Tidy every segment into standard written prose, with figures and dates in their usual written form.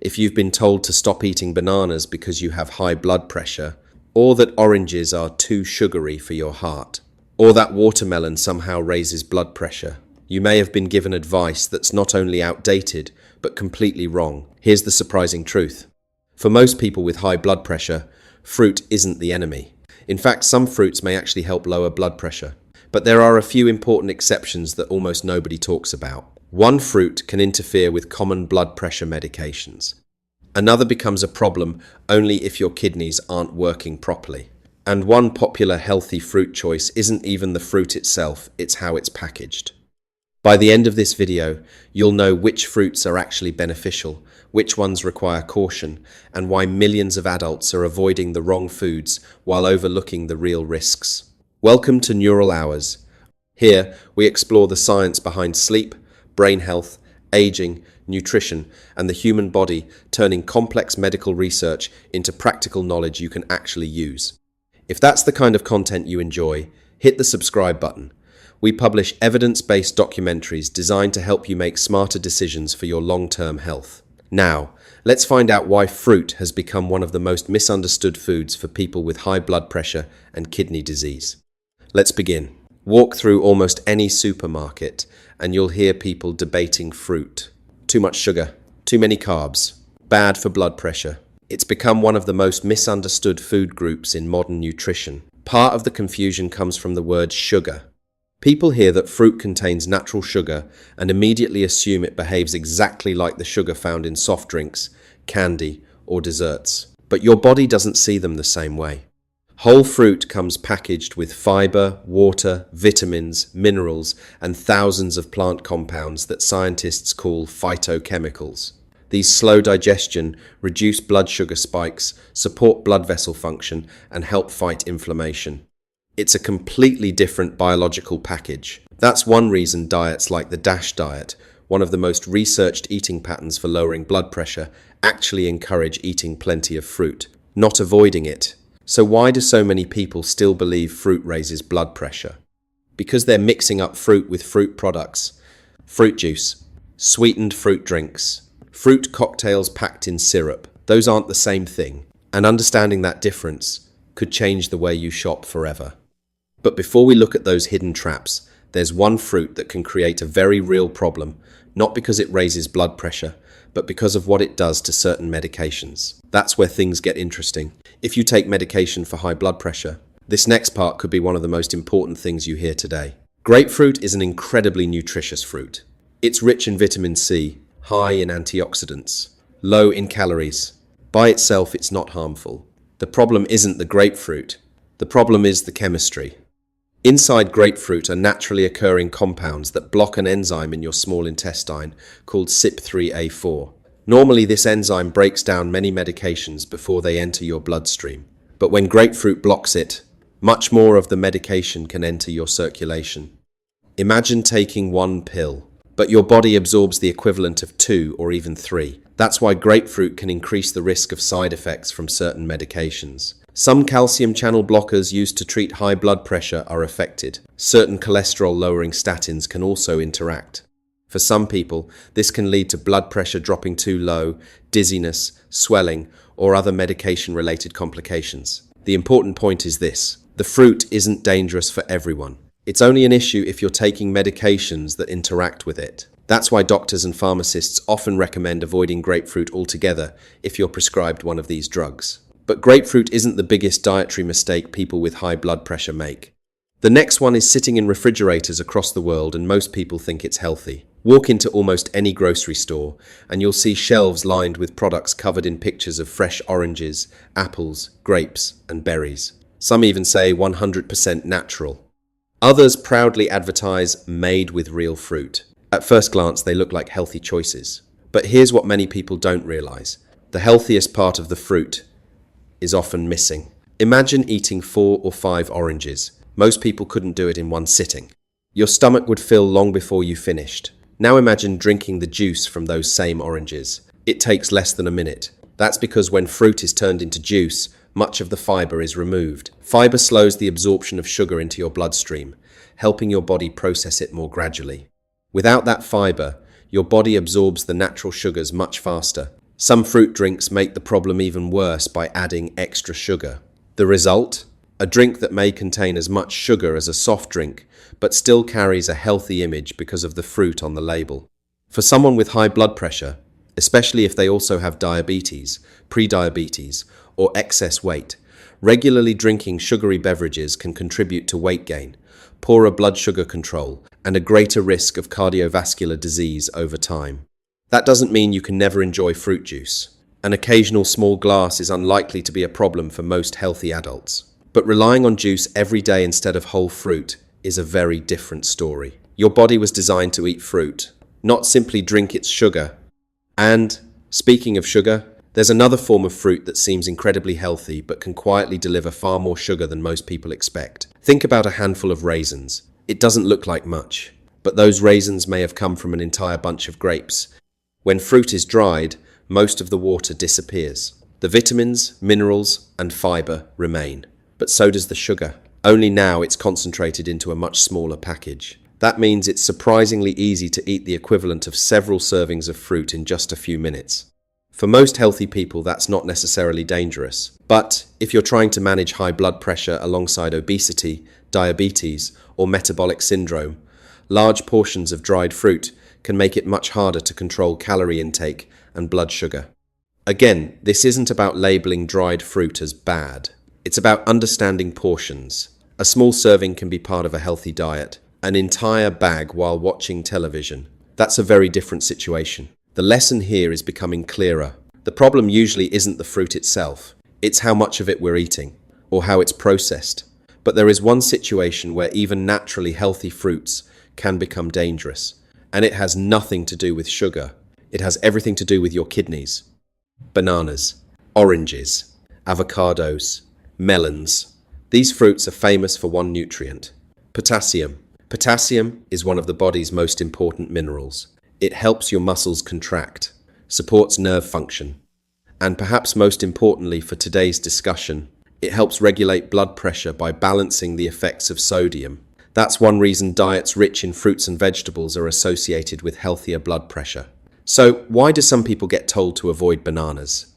if you've been told to stop eating bananas because you have high blood pressure, or that oranges are too sugary for your heart, or that watermelon somehow raises blood pressure, you may have been given advice that's not only outdated, but completely wrong. Here's the surprising truth. For most people with high blood pressure, fruit isn't the enemy. In fact, some fruits may actually help lower blood pressure. But there are a few important exceptions that almost nobody talks about. One fruit can interfere with common blood pressure medications. Another becomes a problem only if your kidneys aren't working properly. And one popular healthy fruit choice isn't even the fruit itself, it's how it's packaged. By the end of this video, you'll know which fruits are actually beneficial, which ones require caution, and why millions of adults are avoiding the wrong foods while overlooking the real risks. Welcome to Neural Hours. Here, we explore the science behind sleep, brain health, aging, nutrition, and the human body, turning complex medical research into practical knowledge you can actually use. If that's the kind of content you enjoy, hit the subscribe button. We publish evidence-based documentaries designed to help you make smarter decisions for your long-term health. Now, let's find out why fruit has become one of the most misunderstood foods for people with high blood pressure and kidney disease. Let's begin. Walk through almost any supermarket and you'll hear people debating fruit. Too much sugar, too many carbs, bad for blood pressure. It's become one of the most misunderstood food groups in modern nutrition. Part of the confusion comes from the word sugar. People hear that fruit contains natural sugar and immediately assume it behaves exactly like the sugar found in soft drinks, candy, or desserts. But your body doesn't see them the same way. Whole fruit comes packaged with fiber, water, vitamins, minerals, and thousands of plant compounds that scientists call phytochemicals. These slow digestion, reduce blood sugar spikes, support blood vessel function, and help fight inflammation. It's a completely different biological package. That's one reason diets like the DASH diet, one of the most researched eating patterns for lowering blood pressure, actually encourage eating plenty of fruit, not avoiding it. So why do so many people still believe fruit raises blood pressure? Because they're mixing up fruit with fruit products. Fruit juice, sweetened fruit drinks, fruit cocktails packed in syrup. Those aren't the same thing. And understanding that difference could change the way you shop forever. But before we look at those hidden traps, there's one fruit that can create a very real problem, not because it raises blood pressure, but because of what it does to certain medications. That's where things get interesting. If you take medication for high blood pressure, this next part could be one of the most important things you hear today. Grapefruit is an incredibly nutritious fruit. It's rich in vitamin C, high in antioxidants, low in calories. By itself, it's not harmful. The problem isn't the grapefruit. The problem is the chemistry. Inside grapefruit are naturally occurring compounds that block an enzyme in your small intestine called CYP3A4. Normally, this enzyme breaks down many medications before they enter your bloodstream. But when grapefruit blocks it, much more of the medication can enter your circulation. Imagine taking one pill, but your body absorbs the equivalent of 2 or even 3. That's why grapefruit can increase the risk of side effects from certain medications. Some calcium channel blockers used to treat high blood pressure are affected. Certain cholesterol-lowering statins can also interact. For some people, this can lead to blood pressure dropping too low, dizziness, swelling, or other medication-related complications. The important point is this: the fruit isn't dangerous for everyone. It's only an issue if you're taking medications that interact with it. That's why doctors and pharmacists often recommend avoiding grapefruit altogether if you're prescribed one of these drugs. But grapefruit isn't the biggest dietary mistake people with high blood pressure make. The next one is sitting in refrigerators across the world, and most people think it's healthy. Walk into almost any grocery store and you'll see shelves lined with products covered in pictures of fresh oranges, apples, grapes, and berries. Some even say 100% natural. Others proudly advertise made with real fruit. At first glance, they look like healthy choices. But here's what many people don't realize. The healthiest part of the fruit is often missing. Imagine eating 4 or 5 oranges. Most people couldn't do it in one sitting. Your stomach would fill long before you finished. Now imagine drinking the juice from those same oranges. It takes less than a minute. That's because when fruit is turned into juice, much of the fiber is removed. Fiber slows the absorption of sugar into your bloodstream, helping your body process it more gradually. Without that fiber, your body absorbs the natural sugars much faster. Some fruit drinks make the problem even worse by adding extra sugar. The result? A drink that may contain as much sugar as a soft drink, but still carries a healthy image because of the fruit on the label. For someone with high blood pressure, especially if they also have diabetes, prediabetes, or excess weight, regularly drinking sugary beverages can contribute to weight gain, poorer blood sugar control, and a greater risk of cardiovascular disease over time. That doesn't mean you can never enjoy fruit juice. An occasional small glass is unlikely to be a problem for most healthy adults. But relying on juice every day instead of whole fruit is a very different story. Your body was designed to eat fruit, not simply drink its sugar. And, speaking of sugar, there's another form of fruit that seems incredibly healthy but can quietly deliver far more sugar than most people expect. Think about a handful of raisins. It doesn't look like much, but those raisins may have come from an entire bunch of grapes. When fruit is dried, most of the water disappears. The vitamins, minerals, and fiber remain, but so does the sugar. Only now it's concentrated into a much smaller package. That means it's surprisingly easy to eat the equivalent of several servings of fruit in just a few minutes. For most healthy people, that's not necessarily dangerous. But if you're trying to manage high blood pressure alongside obesity, diabetes, or metabolic syndrome, large portions of dried fruit can make it much harder to control calorie intake and blood sugar. Again, this isn't about labeling dried fruit as bad. It's about understanding portions. A small serving can be part of a healthy diet. An entire bag while watching television. That's a very different situation. The lesson here is becoming clearer. The problem usually isn't the fruit itself. It's how much of it we're eating, or how it's processed. But there is one situation where even naturally healthy fruits can become dangerous. And it has nothing to do with sugar. It has everything to do with your kidneys. Bananas, oranges, avocados, melons. These fruits are famous for one nutrient, potassium. Potassium is one of the body's most important minerals. It helps your muscles contract, supports nerve function, and perhaps most importantly for today's discussion, it helps regulate blood pressure by balancing the effects of sodium. That's one reason diets rich in fruits and vegetables are associated with healthier blood pressure. So, why do some people get told to avoid bananas?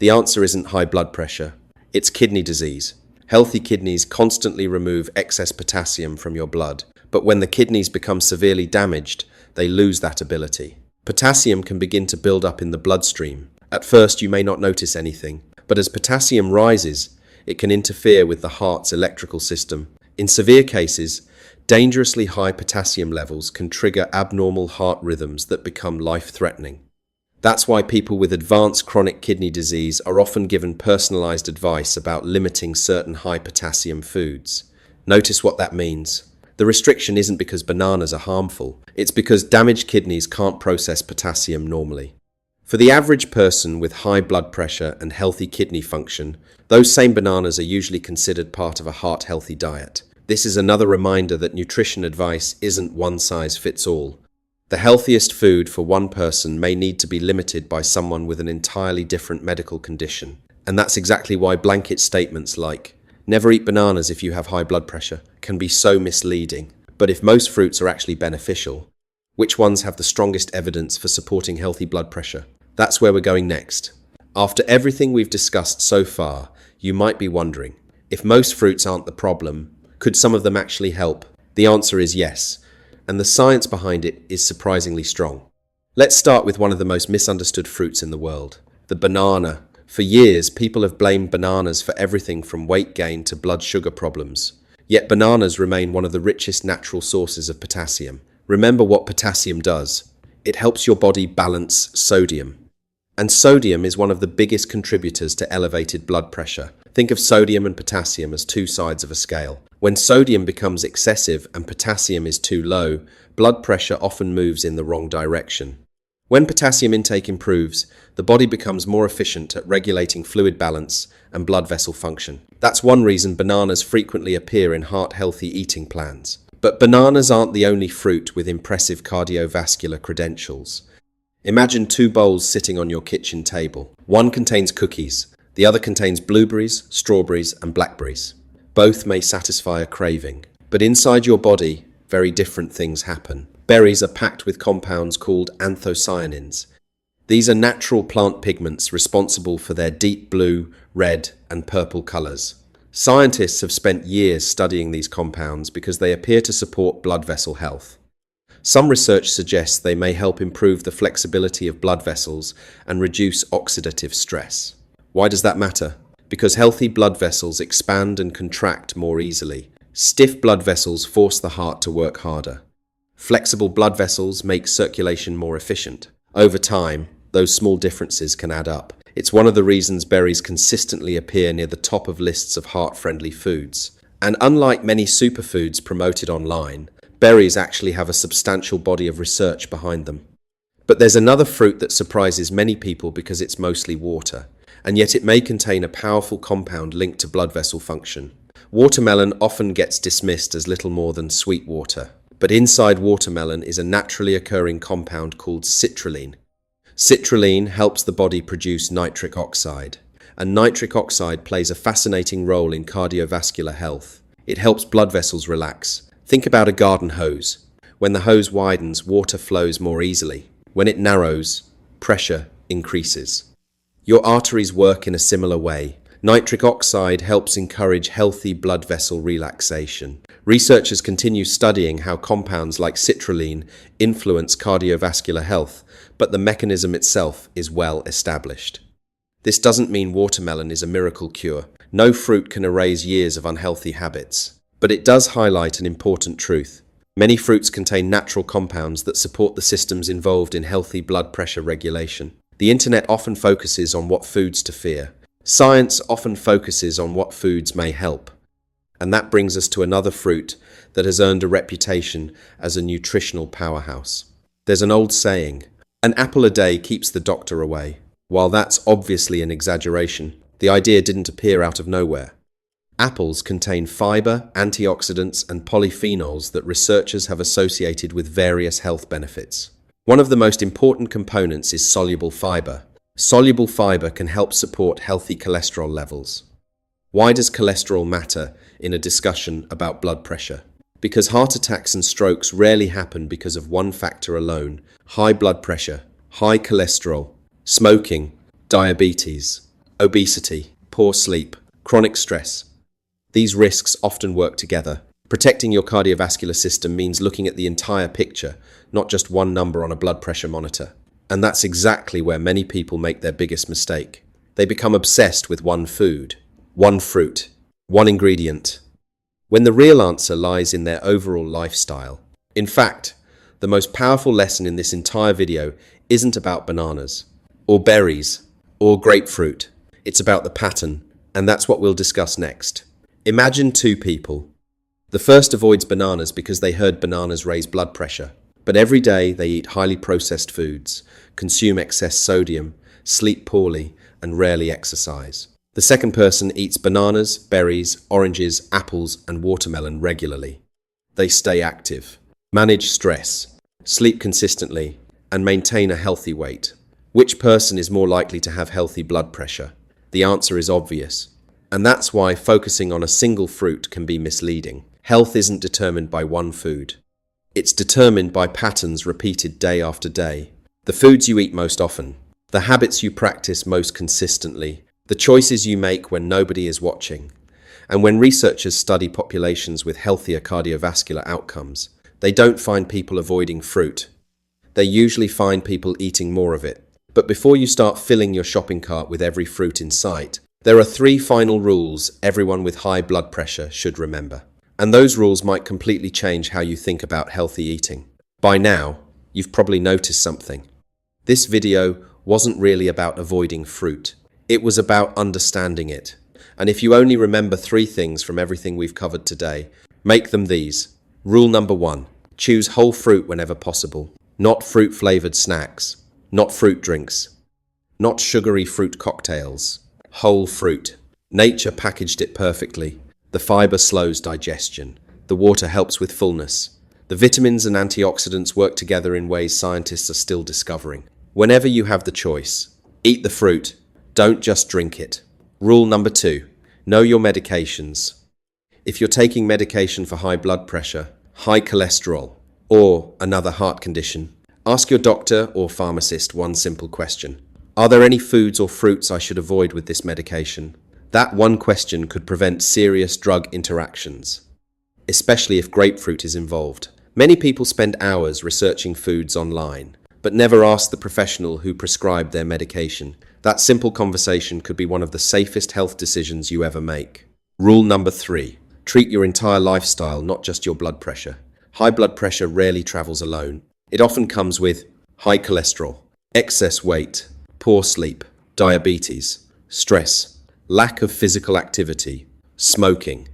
The answer isn't high blood pressure, it's kidney disease. Healthy kidneys constantly remove excess potassium from your blood, but when the kidneys become severely damaged, they lose that ability. Potassium can begin to build up in the bloodstream. At first, you may not notice anything, but as potassium rises, it can interfere with the heart's electrical system. In severe cases, dangerously high potassium levels can trigger abnormal heart rhythms that become life-threatening. That's why people with advanced chronic kidney disease are often given personalized advice about limiting certain high potassium foods. Notice what that means. The restriction isn't because bananas are harmful, it's because damaged kidneys can't process potassium normally. For the average person with high blood pressure and healthy kidney function, those same bananas are usually considered part of a heart-healthy diet. This is another reminder that nutrition advice isn't one size fits all. The healthiest food for one person may need to be limited by someone with an entirely different medical condition. And that's exactly why blanket statements like, "Never eat bananas if you have high blood pressure," can be so misleading. But if most fruits are actually beneficial, which ones have the strongest evidence for supporting healthy blood pressure? That's where we're going next. After everything we've discussed so far, you might be wondering, if most fruits aren't the problem, could some of them actually help? The answer is yes, and the science behind it is surprisingly strong. Let's start with one of the most misunderstood fruits in the world, the banana. For years, people have blamed bananas for everything from weight gain to blood sugar problems. Yet bananas remain one of the richest natural sources of potassium. Remember what potassium does. It helps your body balance sodium. And sodium is one of the biggest contributors to elevated blood pressure. Think of sodium and potassium as two sides of a scale. When sodium becomes excessive and potassium is too low, blood pressure often moves in the wrong direction. When potassium intake improves, the body becomes more efficient at regulating fluid balance and blood vessel function. That's one reason bananas frequently appear in heart-healthy eating plans. But bananas aren't the only fruit with impressive cardiovascular credentials. Imagine two bowls sitting on your kitchen table. One contains cookies, the other contains blueberries, strawberries, and blackberries. Both may satisfy a craving, but inside your body, very different things happen. Berries are packed with compounds called anthocyanins. These are natural plant pigments responsible for their deep blue, red, and purple colors. Scientists have spent years studying these compounds because they appear to support blood vessel health. Some research suggests they may help improve the flexibility of blood vessels and reduce oxidative stress. Why does that matter? Because healthy blood vessels expand and contract more easily. Stiff blood vessels force the heart to work harder. Flexible blood vessels make circulation more efficient. Over time, those small differences can add up. It's one of the reasons berries consistently appear near the top of lists of heart-friendly foods. And unlike many superfoods promoted online, berries actually have a substantial body of research behind them. But there's another fruit that surprises many people because it's mostly water, and yet it may contain a powerful compound linked to blood vessel function. Watermelon often gets dismissed as little more than sweet water, but inside watermelon is a naturally occurring compound called citrulline. Citrulline helps the body produce nitric oxide, and nitric oxide plays a fascinating role in cardiovascular health. It helps blood vessels relax. Think about a garden hose. When the hose widens, water flows more easily. When it narrows, pressure increases. Your arteries work in a similar way. Nitric oxide helps encourage healthy blood vessel relaxation. Researchers continue studying how compounds like citrulline influence cardiovascular health, but the mechanism itself is well established. This doesn't mean watermelon is a miracle cure. No fruit can erase years of unhealthy habits. But it does highlight an important truth. Many fruits contain natural compounds that support the systems involved in healthy blood pressure regulation. The internet often focuses on what foods to fear. Science often focuses on what foods may help. And that brings us to another fruit that has earned a reputation as a nutritional powerhouse. There's an old saying, "An apple a day keeps the doctor away." While that's obviously an exaggeration, the idea didn't appear out of nowhere. Apples contain fiber, antioxidants, and polyphenols that researchers have associated with various health benefits. One of the most important components is soluble fiber. Soluble fiber can help support healthy cholesterol levels. Why does cholesterol matter in a discussion about blood pressure? Because heart attacks and strokes rarely happen because of one factor alone: high blood pressure, high cholesterol, smoking, diabetes, obesity, poor sleep, chronic stress. These risks often work together. Protecting your cardiovascular system means looking at the entire picture, not just one number on a blood pressure monitor. And that's exactly where many people make their biggest mistake. They become obsessed with one food, one fruit, one ingredient, when the real answer lies in their overall lifestyle. In fact, the most powerful lesson in this entire video isn't about bananas, or berries, or grapefruit. It's about the pattern, and that's what we'll discuss next. Imagine two people. The first avoids bananas because they heard bananas raise blood pressure, but every day they eat highly processed foods, consume excess sodium, sleep poorly, and rarely exercise. The second person eats bananas, berries, oranges, apples, and watermelon regularly. They stay active, manage stress, sleep consistently, and maintain a healthy weight. Which person is more likely to have healthy blood pressure? The answer is obvious. And that's why focusing on a single fruit can be misleading. Health isn't determined by one food. It's determined by patterns repeated day after day. The foods you eat most often, the habits you practice most consistently, the choices you make when nobody is watching. And when researchers study populations with healthier cardiovascular outcomes, they don't find people avoiding fruit. They usually find people eating more of it. But before you start filling your shopping cart with every fruit in sight, there are 3 final rules everyone with high blood pressure should remember. And those rules might completely change how you think about healthy eating. By now, you've probably noticed something. This video wasn't really about avoiding fruit. It was about understanding it. And if you only remember 3 things from everything we've covered today, make them these. Rule number 1, choose whole fruit whenever possible. Not fruit-flavored snacks, not fruit drinks, not sugary fruit cocktails. Whole fruit. Nature packaged it perfectly. The fiber slows digestion. The water helps with fullness. The vitamins and antioxidants work together in ways scientists are still discovering. Whenever you have the choice, eat the fruit. Don't just drink it. Rule number 2, know your medications. If you're taking medication for high blood pressure, high cholesterol, or another heart condition, Ask your doctor or pharmacist one simple question. Are there any foods or fruits I should avoid with this medication? That one question could prevent serious drug interactions, especially if grapefruit is involved. Many people spend hours researching foods online, but never ask the professional who prescribed their medication. That simple conversation could be one of the safest health decisions you ever make. Rule number 3. Treat your entire lifestyle, not just your blood pressure. High blood pressure rarely travels alone. It often comes with high cholesterol, excess weight, poor sleep, diabetes, stress, lack of physical activity, smoking,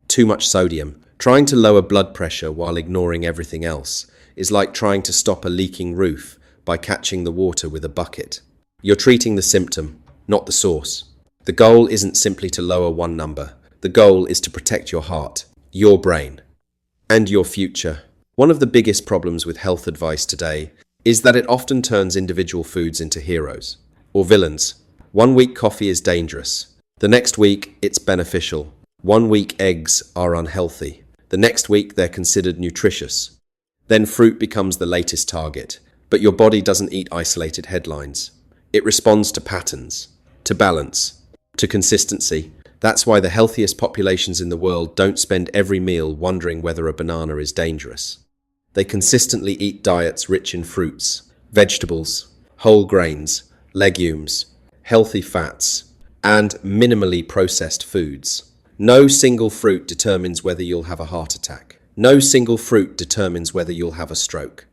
too much sodium. Trying to lower blood pressure while ignoring everything else is like trying to stop a leaking roof by catching the water with a bucket. You're treating the symptom, not the source. The goal isn't simply to lower one number. The goal is to protect your heart, your brain, and your future. One of the biggest problems with health advice today is that it often turns individual foods into heroes or villains. 1 week coffee is dangerous. The next week it's beneficial. 1 week eggs are unhealthy. The next week they're considered nutritious. Then fruit becomes the latest target. But your body doesn't eat isolated headlines. It responds to patterns, to balance, to consistency. That's why the healthiest populations in the world don't spend every meal wondering whether a banana is dangerous. They consistently eat diets rich in fruits, vegetables, whole grains, legumes, healthy fats, and minimally processed foods. No single fruit determines whether you'll have a heart attack. No single fruit determines whether you'll have a stroke.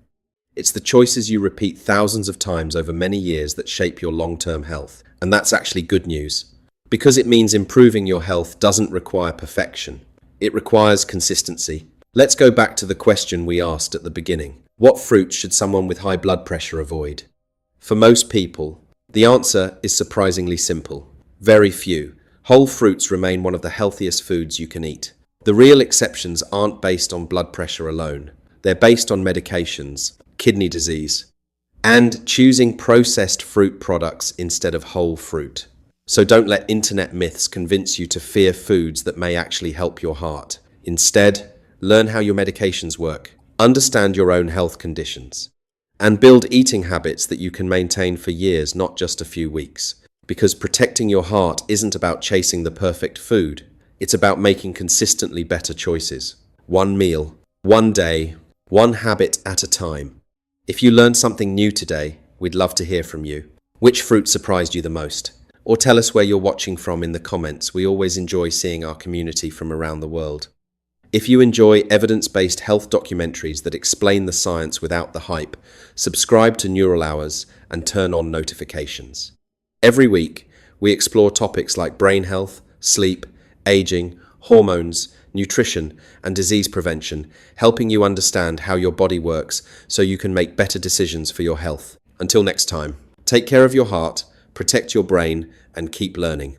It's the choices you repeat thousands of times over many years that shape your long-term health. And that's actually good news, because it means improving your health doesn't require perfection. It requires consistency. Let's go back to the question we asked at the beginning. What fruits should someone with high blood pressure avoid? For most people, the answer is surprisingly simple. Very few. Whole fruits remain one of the healthiest foods you can eat. The real exceptions aren't based on blood pressure alone. They're based on medications, kidney disease, and choosing processed fruit products instead of whole fruit. So don't let internet myths convince you to fear foods that may actually help your heart. Instead, learn how your medications work, understand your own health conditions, and build eating habits that you can maintain for years, not just a few weeks. Because protecting your heart isn't about chasing the perfect food. It's about making consistently better choices. One meal, one day, one habit at a time. If you learned something new today, we'd love to hear from you. Which fruit surprised you the most? Or tell us where you're watching from in the comments. We always enjoy seeing our community from around the world. If you enjoy evidence-based health documentaries that explain the science without the hype, subscribe to Neural Hours and turn on notifications. Every week, we explore topics like brain health, sleep, aging, hormones, nutrition, and disease prevention, helping you understand how your body works so you can make better decisions for your health. Until next time, take care of your heart, protect your brain, and keep learning.